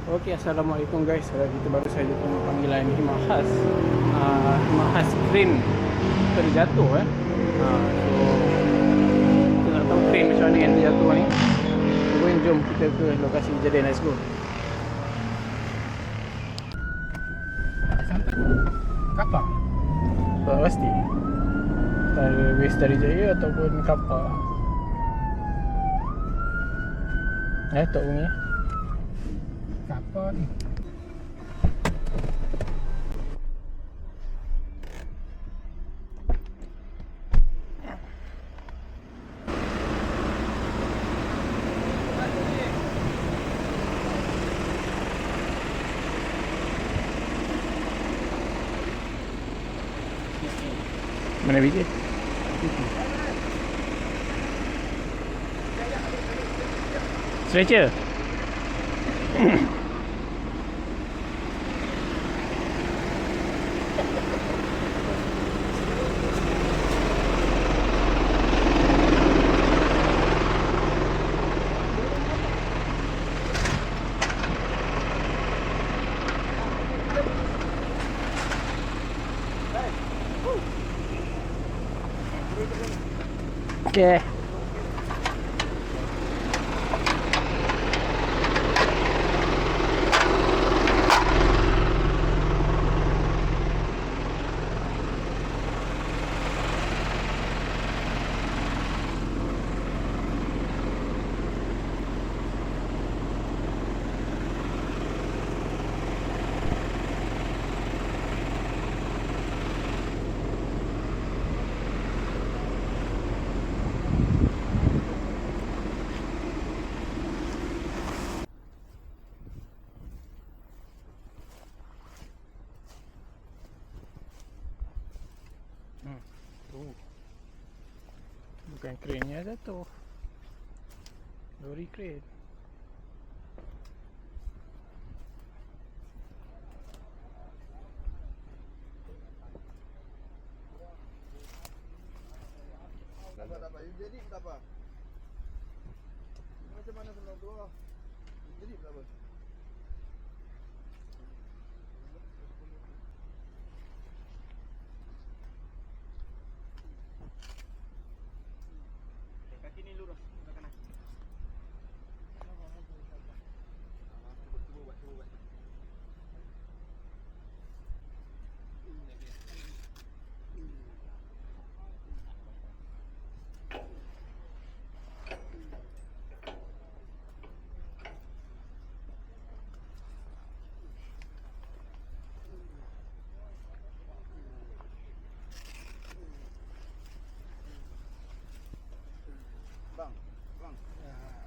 Okey, Assalamualaikum guys. Kita baru saja tengok panggilan himar khas. Himar khas crane terjatuh So kita nak tahu crane macam mana yang terjatuh ni. Jom kita ke lokasi kejadian. Let's go. Kapal? Tak pasti. West dari Jaya ataupun kapal. Tak bunyi. Kapal ni. Mana biji? Stretcher. Okay. Bukan crane-nya jatuh. Lori crane. Dapat jadi berapa? Macam mana sebelum tu? Jadi berapa? Kaki ni lurus ke kanan. Bang,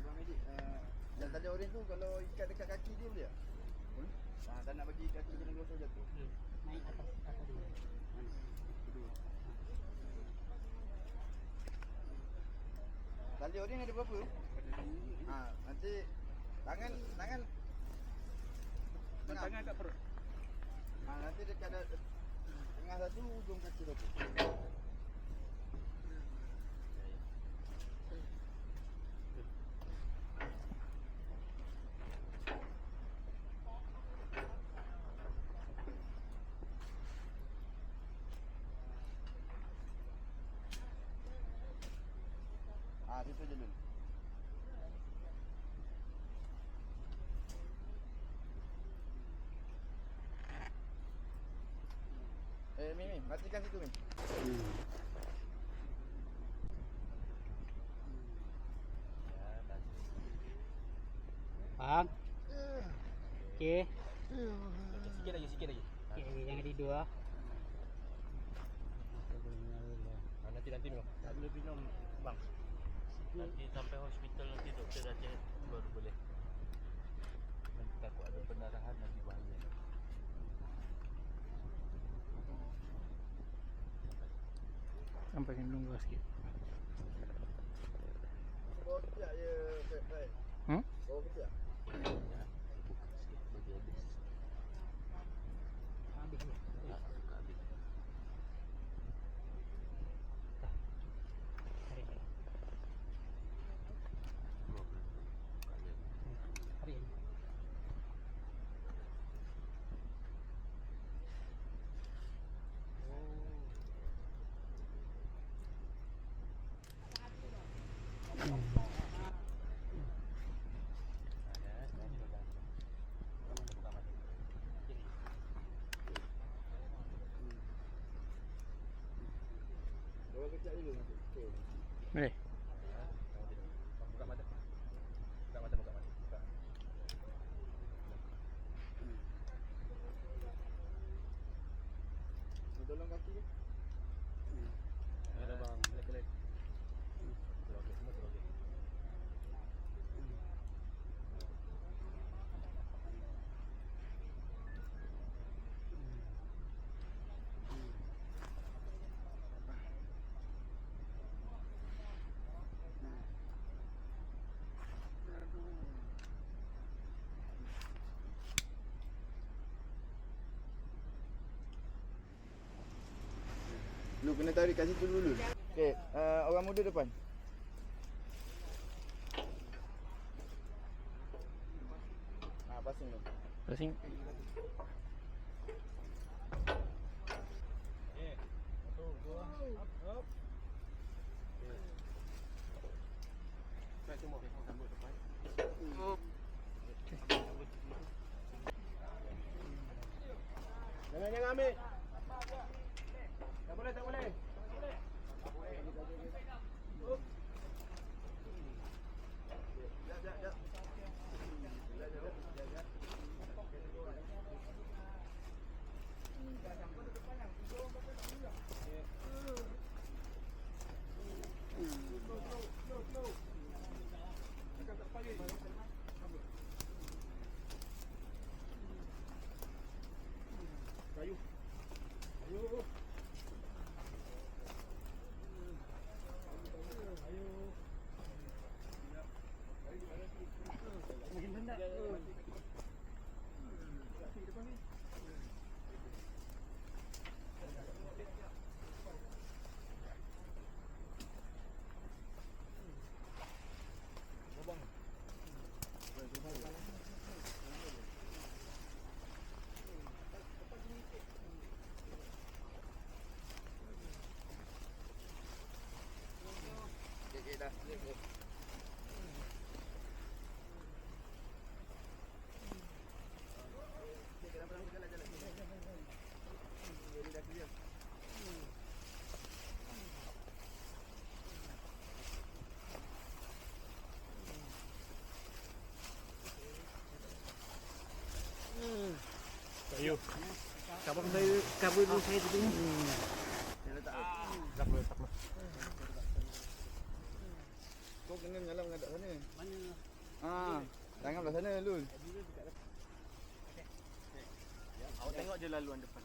Abang Medik, yang tali oren tu kalau ikat dekat kaki dia boleh tak? Boleh. Tak nak bagi kaki dia lurus saja tu. Naik atas dulu. Kedua. Tali oren ada berapa? Nanti tangan kat perut. Nanti dekat tengah satu ujung kaki satu. Situ je dulu. Min, matikan situ, Min. Bang. Okey. Sikit lagi. Okey, yang ada dua. Nanti minum. Tak boleh minum, bang. Nanti sampai hospital nanti doktor dah cek baru boleh. Nanti takut ada pendarahan nanti bahaya. Sampai kena tunggu sikit. Bawa ketiak je, Fred. Bawa ketiak. Bawa kejap dulu masuk. Okey. Boleh. Buka mata. Ni tolong kaki dia. Ada bang, lek-lek. Okey, semua okey. Lu kena tarik kat situ dulu. Okey, orang muda depan. Pasang tu. Pusing. Jangan ambil. Tak boleh. Jap. Kayu. Makin rendah. Okey dah. Kayu. Kabur dulu saya tu. Dia letak. Tak boleh. Kau kena mengalah menghadap sana. Mana? Jangan belah sana Lul. Awak tengok je laluan depan.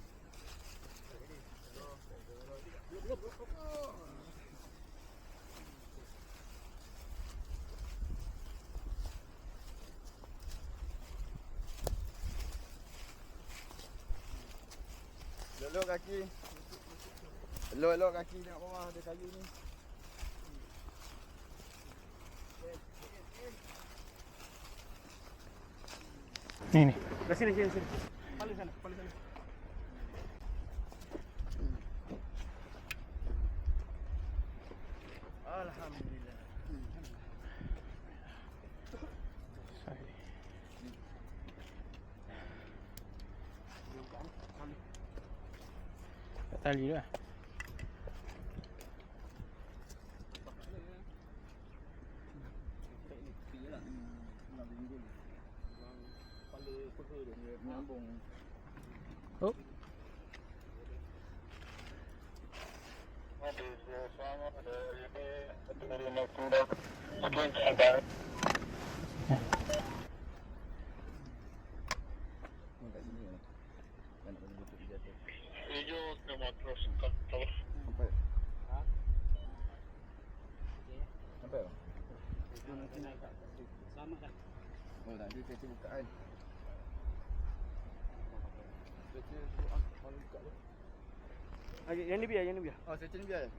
Elok kaki. Elok kaki tengok bawah ada kayu ni. Ni. Sini. Paling sana. Alhamdulillah. Kat tali tu lah. Oh. Sampai tak? Selamat dah. Oh tak ada kereta buka kan? Kereta kalau buka tu. Yang ni biar. Oh kereta ni biar je?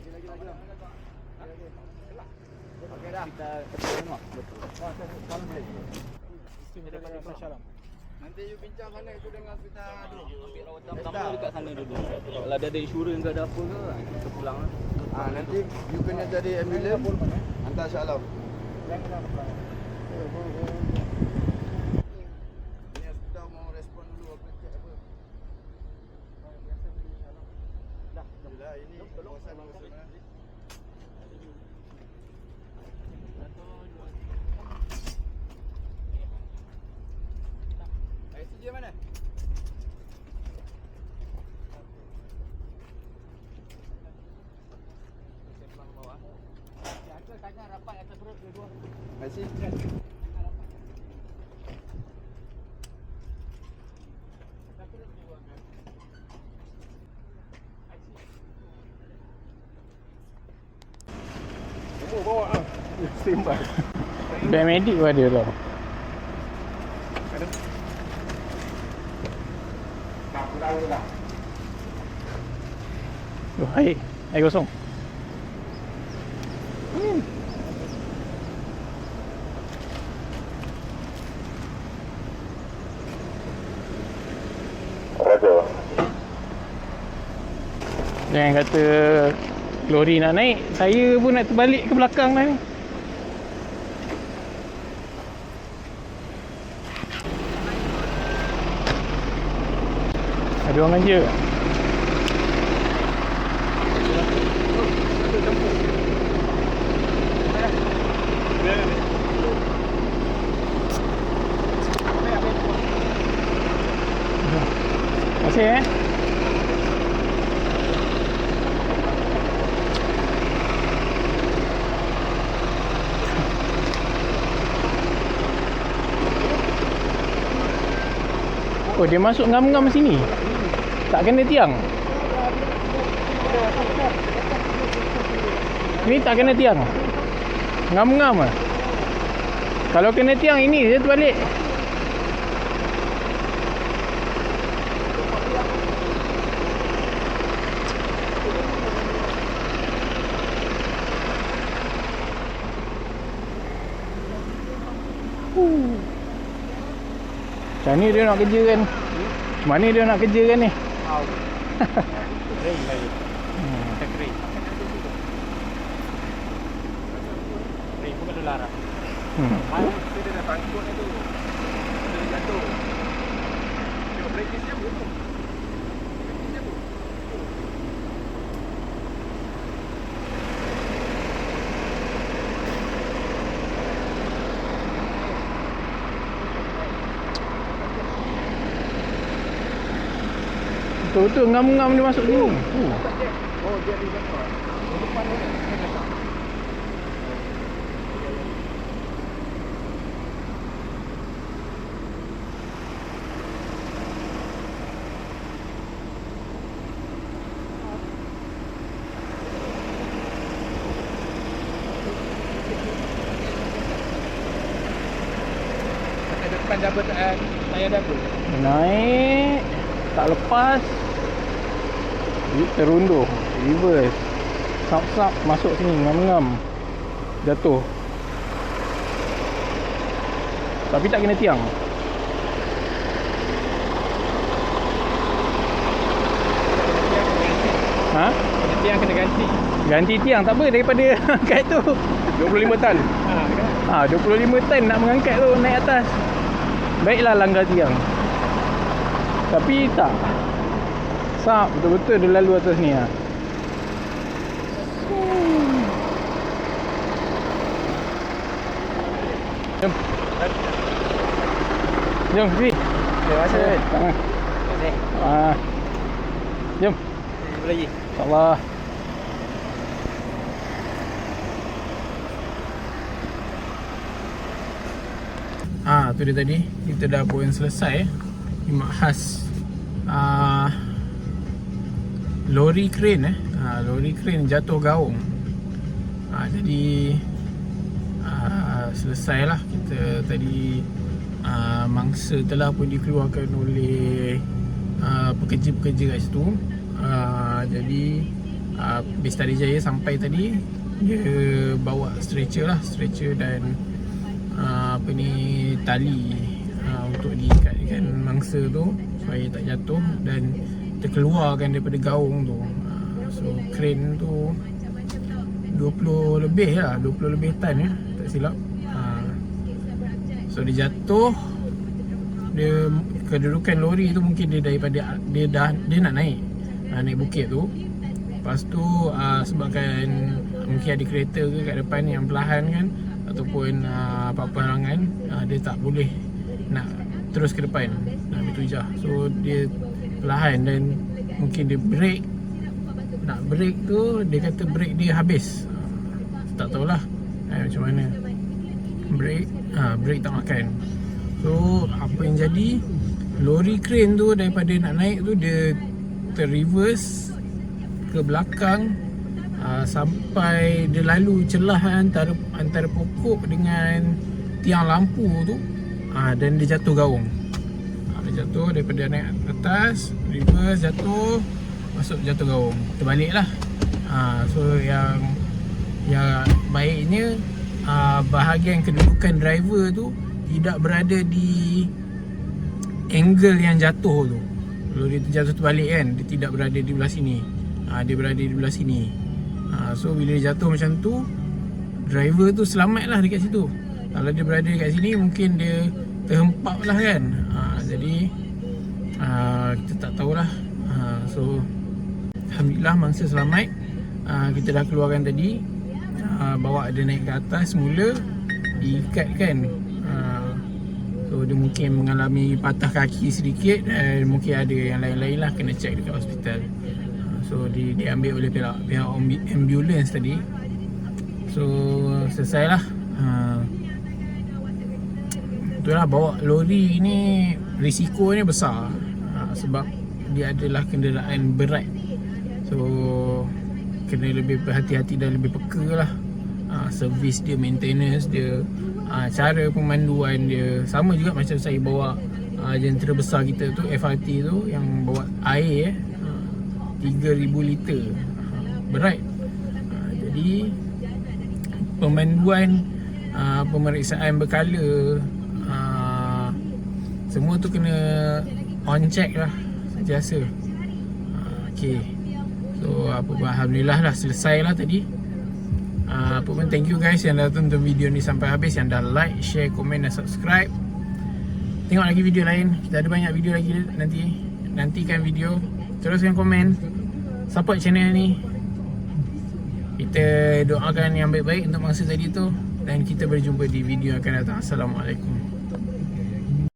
Lagi lah. Okey dah. Kita tengok. Betul. Oh, saya salam. Kita dapat Shah Alam. Nanti you bincang sana itu dengan kita dulu. Ambil rawatan pertama dekat sana dulu. Kalau dia ada insurans ke ada apa ke, kita pulang lah. Nanti you kena cari ambulans, hantar Shah Alam. Ini hospital mau respon dulu apa cek apa. Dah, ini kawasan mana? ICJ mana? Masih? Semua bawa ah. Sembah. Beg medik pun ada tau. Oh, air kosong. Jangan kata lori nak naik, saya pun nak terbalik ke belakang dah ni. Ada orang kerja tak? Terima kasih Oh, dia masuk ngam-ngam sini. Tak kena tiang. Ni tak kena tiang. Ngam-ngam ah. Kalau kena tiang ini dia terbalik. Macam ni dia nak kerja kan? Mana dia nak kerja kan ni? Kering lagi. Kita kering. Kering bukan dolar lah. Dia dah tangkut itu. Dia jatuh. Tengok brake dia pun. Betul-betul ngam-ngam dia masuk sini. Oh, dia di belakang. Depan ni. Depan jabatan saya ada apa? Naik, tak lepas. Terunduh, reverse. Sap-sap masuk sini, ngam-ngam. Jatuh. Tapi tak kena tiang. Ha? Tiang kena ganti. Ganti tiang tak apa daripada angkat tu. 25 tan. Ha, 25 tan nak mengangkat tu naik atas. Baiklah langgar tiang. Tapi tak. Sap, betul-betul dia lalu atas ni ah. Jom. Jom, sini. Terima kasih. Tangan. Terima kasih. Ah. Jom. Jumpa lagi. InsyaAllah. Tu dia tadi. Kita dah pun selesai. Khidmat khas lori crane lori crane jatuh gaung. Jadi selesailah kita tadi. Mangsa telah pun dikeluarkan oleh pekerja-pekerja kat situ. Jadi Bestari Jaya sampai tadi. Dia bawa stretcher lah, stretcher dan apa ni, tali untuk diikat naikkan mangsa tu supaya tak jatuh dan terkeluarkan daripada gaung tu. So crane tu 20 lebih lah, 20 lebih tan ya, tak silap. So dia jatuh, dia kedudukan lori tu mungkin dia daripada dia nak naik bukit tu. Lepas tu sebabkan mungkin ada kereta ke kat depan yang perlahan kan, ataupun apa-apa halangan, dia tak boleh nak terus ke depan, nak ambil tujah. So dia perlahan dan mungkin dia brake. Nak brake tu, dia kata brake dia habis. Tak tahulah macam mana brake tak makan. So apa yang jadi, lori crane tu daripada nak naik tu dia terreverse ke belakang, sampai dia lalu celah antara pokok dengan tiang lampu tu, dan dia jatuh gaung. Dia jatuh daripada naik atas, reverse jatuh, masuk jatuh gaung, terbalik lah. So yang baiknya bahagian kedudukan driver tu tidak berada di angle yang jatuh tu. Lori tu jatuh terbalik kan, dia tidak berada di belah sini, dia berada di belah sini. So bila dia jatuh macam tu, driver tu selamat lah dekat situ. Kalau dia berada dekat sini mungkin dia terhempap lah kan. Jadi kita tak tahulah. So alhamdulillah mangsa selamat. Kita dah keluarkan tadi, bawa dia naik ke atas semula, diikatkan. So dia mungkin mengalami patah kaki sedikit, dan mungkin ada yang lain-lain lah, kena check dekat hospital. So diambil oleh pihak ambulans tadi. So selesai lah. Itulah, bawa lori ni risikonya besar, sebab dia adalah kenderaan berat. So kena lebih berhati-hati dan lebih peka lah. Servis dia, maintenance dia, cara pemanduan dia. Sama juga macam saya bawa jentera besar kita tu, FRT tu, yang bawa air 3,000 liter, berat. Jadi pemanduan, pemeriksaan berkala, semua tu kena on check lah sentiasa. Okay, so alhamdulillah dah selesai lah tadi. Apa pun, thank you guys yang dah tonton video ni sampai habis, yang dah like, share, komen dan subscribe. Tengok lagi video lain, kita ada banyak video lagi nanti. Nantikan video, teruskan komen, support channel ni. Kita doakan yang baik-baik untuk mangsa tadi tu, dan kita berjumpa di video yang akan datang. Assalamualaikum.